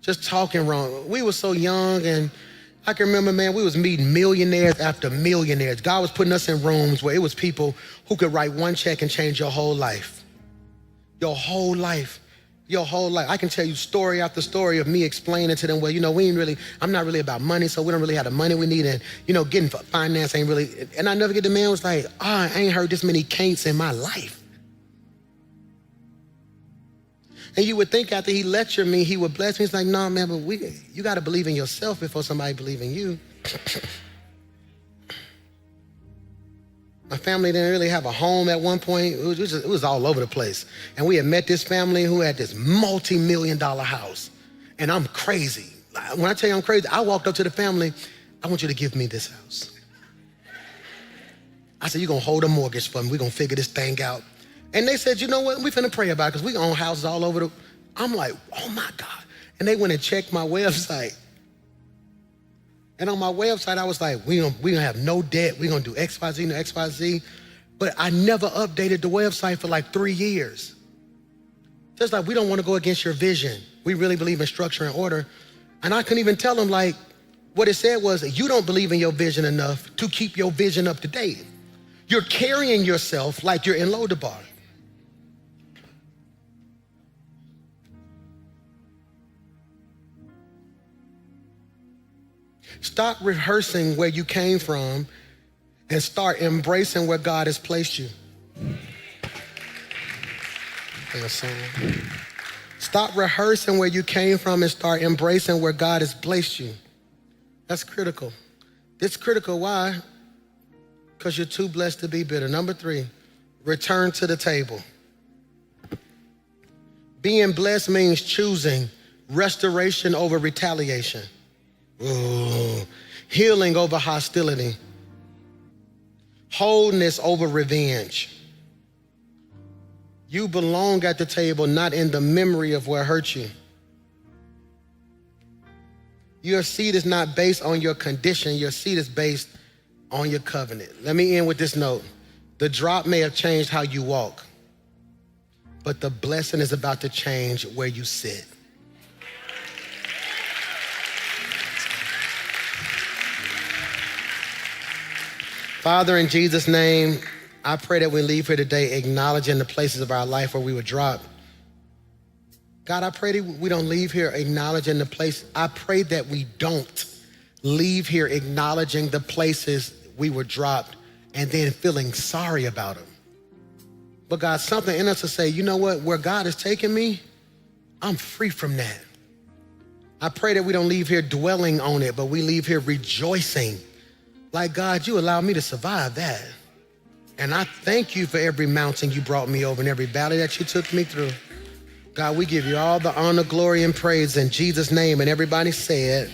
Just talking wrong. We were so young, and I can remember, man, we was meeting millionaires after millionaires. God was putting us in rooms where it was people who could write one check and change your whole life. Your whole life. Your whole life. I can tell you story after story of me explaining to them, well, I'm not really about money, so we don't really have the money we need, and, getting finance ain't really, and I never get the man was like, I ain't heard this many can'ts in my life. And you would think after he lectured me, he would bless me. He's like, no, man, but you got to believe in yourself before somebody believe in you. My family didn't really have a home at one point. It was all over the place. And we had met this family who had this multi-million-dollar house. And I'm crazy. When I tell you I'm crazy, I walked up to the family, I want you to give me this house. I said, you're going to hold a mortgage for me. We're going to figure this thing out. And they said, you know what? We finna pray about it because we own houses all over the... I'm like, oh my God. And they went and checked my website. And on my website, I was like, we gonna have no debt. We're gonna do X, Y, Z, no X, Y, Z. But I never updated the website for like 3 years. Just like, we don't wanna go against your vision. We really believe in structure and order. And I couldn't even tell them, like, what it said was, you don't believe in your vision enough to keep your vision up to date. You're carrying yourself like you're in Lodabar. Stop rehearsing where you came from and start embracing where God has placed you. Stop rehearsing where you came from and start embracing where God has placed you. That's critical. It's critical, why? Because you're too blessed to be bitter. Number 3, return to the table. Being blessed means choosing restoration over retaliation. Ooh. Healing over hostility. Wholeness over revenge. You belong at the table, not in the memory of what hurt you. Your seat is not based on your condition. Your seat is based on your covenant. Let me end with this note. The drop may have changed how you walk, but the blessing is about to change where you sit. Father, in Jesus' name, I pray that we leave here today acknowledging the places of our life where we were dropped. God, I pray that we don't leave here acknowledging the place. I pray that we don't leave here acknowledging the places we were dropped and then feeling sorry about them. But God, something in us to say, you know what, where God has taken me, I'm free from that. I pray that we don't leave here dwelling on it, but we leave here rejoicing. Like, God, you allowed me to survive that. And I thank you for every mountain you brought me over and every valley that you took me through. God, we give you all the honor, glory, and praise in Jesus' name. And everybody said,